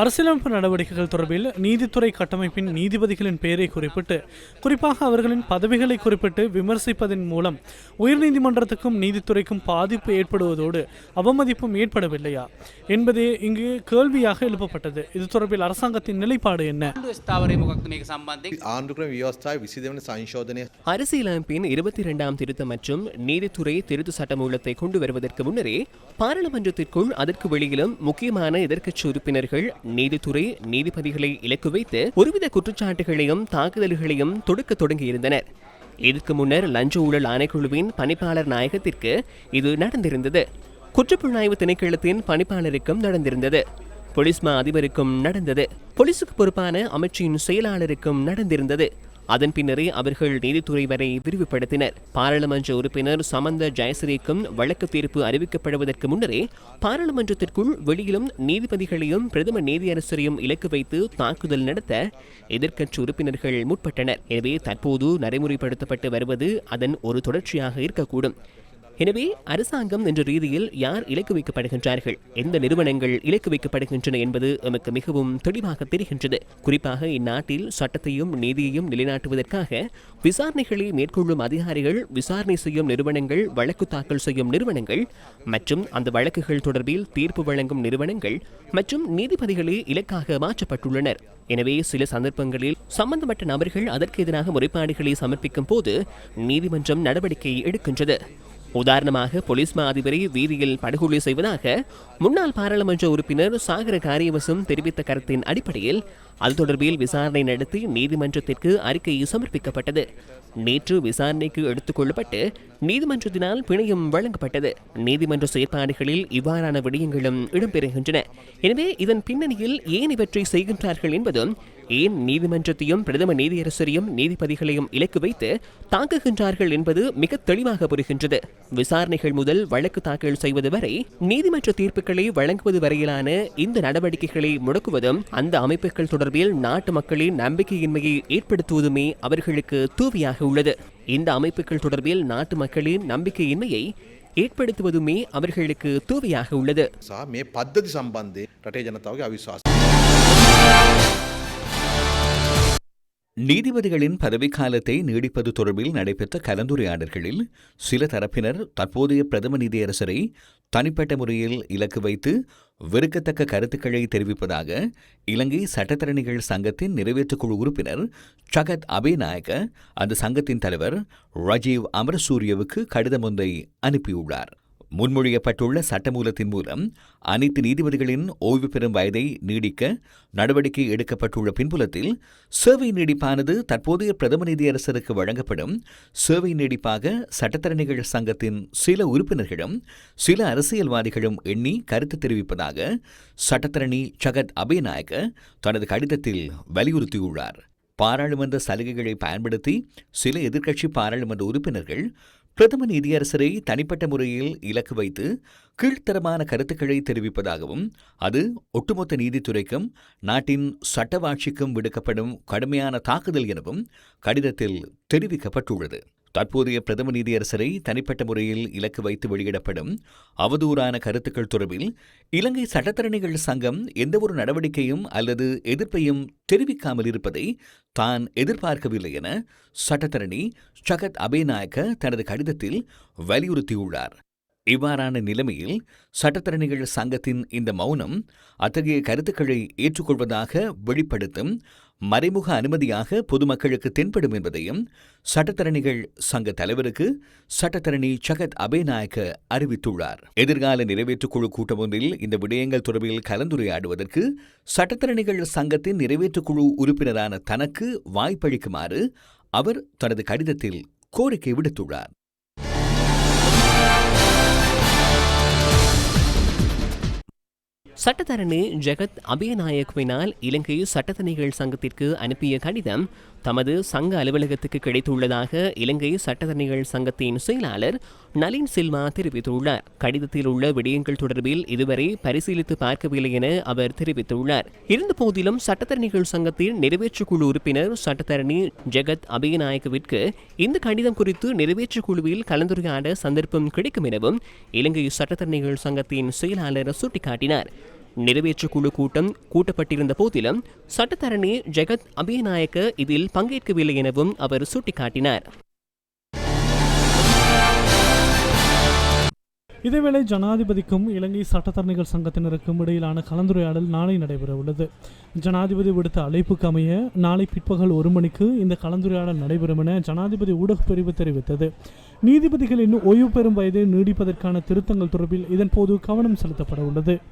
அரசியலமைப்பு நடவடிக்கைகள் தொடர்பில் நீதித்துறை கட்டமைப்பின் நீதிபதிகளின் பெயரை குறிப்பிட்டு, குறிப்பாக அவர்களின் பதவிகளை குறிப்பிட்டு விமர்சிப்பதன் மூலம் உயர்நீதிமன்றத்துக்கும் நீதித்துறைக்கும் பாதிப்பு ஏற்படுவதோடு அவமதிப்பும் ஏற்படவில்லையா என்பதே இங்கு கேள்வியாக எழுப்பப்பட்டது. இது தொடர்பில் அரசாங்கத்தின் நிலைப்பாடு என்ன? அரசியலமைப்பின் 22ஆம் திருத்தம் மற்றும் நீதித்துறை திருத்த சட்டமூலத்தை கொண்டு வருவதற்கு முன்னரே பாராளுமன்றத்திற்குள் அதற்கு வெளியிலும் முக்கியமான எதிர்க்கட்சி உறுப்பினர்கள் நீதித்துறை நீதிபதிகளை இலக்கு வைத்து ஒருவித குற்றச்சாட்டுகளையும் தாக்குதல்களையும் தொடுக்க தொடங்கியிருந்தனர். இதற்கு முன்னர் லஞ்ச ஊழல் ஆணைக்குழுவின் பணிப்பாளர் நாயகத்திற்கு இது நடந்திருந்தது. குற்றப்புலனாய்வு திணைக்களத்தின் பணிப்பாளருக்கும் நடந்திருந்தது. போலீஸ் மா அதிபருக்கும் நடந்தது. போலீசுக்கு பொறுப்பான அமைச்சின் செயலாளருக்கும் நடந்திருந்தது. அதன் பின்னரே அவர்கள் நீதித்துறை வரை விரிவுபடுத்தினர். பாராளுமன்ற உறுப்பினர் சமந்த ஜெயஸ்ரீக்கும் வழக்கு தீர்ப்பு அறிவிக்கப்படுவதற்கு முன்னரே பாராளுமன்றத்திற்குள் வெளியிலும் நீதிபதிகளையும் பிரதம நீதியரசரையும் இலக்கு வைத்து தாக்குதல் நடத்த எதிர்க்கட்சி உறுப்பினர்கள் முற்பட்டனர். எனவே தற்போது நடைமுறைப்படுத்தப்பட்டு வருவது அதன் ஒரு தொடர்ச்சியாக இருக்கக்கூடும். எனவே அரசாங்கம் என்ற ரீதியில் யார் இலக்கு வைக்கப்படுகின்றார்கள், எந்த நிறுவனங்கள் இலக்கு வைக்கப்படுகின்றன என்பது எமக்கு மிகவும் தெளிவாக தெரிகின்றது. குறிப்பாக இந்நாட்டில் சட்டத்தையும் நீதியையும் நிலைநாட்டுவதற்காக விசாரணைகளை மேற்கொள்ளும் அதிகாரிகள், விசாரணை செய்யும் நிறுவனங்கள், வழக்கு தாக்கல் செய்யும் நிறுவனங்கள் மற்றும் அந்த வழக்குகள் தொடர்பில் தீர்ப்பு வழங்கும் நிறுவனங்கள் மற்றும் நீதிபதிகளே இலக்காக மாற்றப்பட்டுள்ளனர். எனவே சில சந்தர்ப்பங்களில் சம்பந்தப்பட்ட நபர்கள் அதற்கு எதிராக முறைப்பாடுகளை சமர்ப்பிக்கும் போது நீதிமன்றம் நடவடிக்கை எடுக்கின்றது. உதாரணமாக போலீஸ் மா அதிபரை வீதியில் படுகொலை செய்வதாக முன்னாள் பாராளுமன்ற உறுப்பினர் சாகர காரியவசம் தெரிவித்த கருத்தின் அடிப்படையில் அது தொடர்பில் விசாரணை நடத்தி நீதிமன்றத்திற்கு அறிக்கை சமர்ப்பிக்கப்பட்டது. நேற்று விசாரணைக்கு எடுத்துக் கொள்ளப்பட்டு நீதிமன்றத்தினால் பிணையும் வழங்கப்பட்டது. நீதிமன்ற செயற்பாடுகளில் இவ்வாறான விடயங்களும் இடம்பெறுகின்றன. எனவே இதன் பின்னணியில் ஏன் இவற்றை செய்கின்றார்கள் என்பதும், ஏன் நீதிமன்றத்தையும் பிரதம நீதியரசரையும் நீதிபதிகளையும் இலக்கு வைத்து தாக்குகின்றார்கள் என்பது மிக தெளிவாக புரிகின்றது. விசாரணைகள் முதல் வழக்கு தாக்கல் செய்வது வரை நீதிமன்ற தீர்ப்புகளை வழங்குவது வரையிலான இந்த நடவடிக்கைகளை முடக்குவதும் அந்த அமைப்புகள் தொடர்பில் நாட்டு மக்களின் நம்பிக்கையின்மையை ஏற்படுத்துவதுமே அவர்களுக்கு தூவியாக உள்ளது. இந்த அமைப்புகள் தொடர்பில் நாட்டு மக்களின் நம்பிக்கையின்மையை ஏற்படுத்துவதுமே அவர்களுக்கு தூவியாக உள்ளது. நீதிபதிகளின் பதவிக்காலத்தை நீடிப்பது தொடர்பில் நடைபெற்ற கலந்துரையாடல்களில் சில தரப்பினர் தற்போதைய பிரதம நீதியரசரை தனிப்பட்ட முறையில் இலக்கு வைத்து வெறுக்கத்தக்க கருத்துக்களை தெரிவிப்பதாக இலங்கை சட்டத்தரணிகள் சங்கத்தின் நிறைவேற்றுக்குழு உறுப்பினர் சகத் அபேநாயக்க அந்த சங்கத்தின் தலைவர் ராஜீவ் அமரசூரியவுக்கு கடிதம் ஒன்றை அனுப்பியுள்ளார். முன்மொழியப்பட்டுள்ள சட்டமூலத்தின் மூலம் அனைத்து நீதிபதிகளின் ஓய்வு பெறும் வயதை நீடிக்க நடவடிக்கை எடுக்கப்பட்டுள்ள பின்புலத்தில் சேவை நீடிப்பானது தற்போதைய பிரதம நீதியரசருக்கு வழங்கப்படும் சேவை நீடிப்பாக சட்டத்தரணிகள் சங்கத்தின் சில உறுப்பினர்களும் சில அரசியல்வாதிகளும் எண்ணி கருத்து தெரிவிப்பதாக சட்டத்தரணி சகத் அபேநாயக்க தனது கடிதத்தில் வலியுறுத்தியுள்ளார். பாராளுமன்ற சலுகைகளை பயன்படுத்தி சில எதிர்க்கட்சி பாராளுமன்ற உறுப்பினர்கள் பிரதம நீதியரசரை தனிப்பட்ட முறையில் இலக்கு வைத்து கீழ்த்தரமான கருத்துக்களை தெரிவிப்பதாகவும், அது ஒட்டுமொத்த நீதித்துறைக்கும் நாட்டின் சட்டவாட்சிக்கும் விடுக்கப்படும் கடுமையான தாக்குதல் எனவும் கடிதத்தில் தெரிவிக்கப்பட்டுள்ளது. தற்போதைய பிரதம நீதியரசரை தனிப்பட்ட முறையில் இலக்கு வைத்து வெளியிடப்படும் அவதூறான கருத்துக்கள் தொடர்பில் இலங்கை சட்டத்தரணிகள் சங்கம் எந்தவொரு நடவடிக்கையும் அல்லது எதிர்ப்பையும் தெரிவிக்காமல் இருப்பதை தான் எதிர்பார்க்கவில்லை என சட்டத்தரணி சகத் அபேநாயக்க தனது கடிதத்தில் வலியுறுத்தியுள்ளார். இவ்வாறான நிலைமையில் சட்டத்தரணிகள் சங்கத்தின் இந்த மௌனம் அத்தகைய கருத்துக்களை ஏற்றுக்கொள்வதாக வெளிப்படுத்தும் மறைமுக அனுமதியாக பொதுமக்களுக்கு தென்படும் என்பதையும் சட்டத்தரணிகள் சங்க தலைவருக்கு சட்டத்தரணி சகத் அபேநாயக்க அறிவித்துள்ளார். எதிர்கால நிறைவேற்றுக்குழு கூட்டம் ஒன்றில் இந்த விடயங்கள் தொடர்பில் கலந்துரையாடுவதற்கு சட்டத்தரணிகள் சங்கத்தின் நிறைவேற்றுக்குழு உறுப்பினரான தனக்கு வாய்ப்பளிக்குமாறு அவர் தனது கடிதத்தில் கோரிக்கை விடுத்துள்ளார். சட்டத்தரணி ஜெகத் அபேநாயக்கவினால் இலங்கை சட்டத்தரணிகள் சங்கத்திற்கு அனுப்பிய கடிதம் தமது சங்க அலுவலகத்துக்கு கிடைத்துள்ளதாக இலங்கை சட்டத்தரணிகள் சங்கத்தின் செயலாளர் நளின் சில்வா தெரிவித்துள்ளார். கடிதத்தில் உள்ள விடயங்கள் தொடர்பில் இதுவரை பரிசீலித்து பார்க்கவில்லை என அவர் தெரிவித்துள்ளார். இருந்தபோதிலும் சட்டத்தரணிகள் சங்கத்தின் நிறைவேற்றுக்குழு உறுப்பினர் சட்டத்தரணி ஜெகத் அபேநாயக்கவிற்கு இந்த கடிதம் குறித்து நிறைவேற்றுக்குழுவில் கலந்துரையாட சந்தர்ப்பம் கிடைக்கும் எனவும் இலங்கை சட்டத்தரணிகள் சங்கத்தின் செயலாளர் சுட்டிக்காட்டினார். நிறைவேற்றுக்குழு கூட்டம் கூட்டப்பட்டிருந்த போதிலும் சட்டத்தரணி ஜெகத் அபிநாயக்க இதில் பங்கேற்கவில்லை எனவும் அவர் சுட்டிக்காட்டினார். இதேவேளை ஜனாதிபதிக்கும் இலங்கை சட்டத்தரணிகள் சங்கத்தினருக்கும் இடையிலான கலந்துரையாடல் நாளை நடைபெற உள்ளது. ஜனாதிபதி விடுத்த அழைப்புக்கு அமைய நாளை பிற்பகல் 1 மணிக்கு இந்த கலந்துரையாடல் நடைபெறும் என ஜனாதிபதி ஊடகப் பிரிவு தெரிவித்தது. நீதிபதிகளின் ஓய்வு பெறும் வயதை நீடிப்பதற்கான திருத்தங்கள் தொடர்பில் இதன்போது கவனம் செலுத்தப்பட உள்ளது.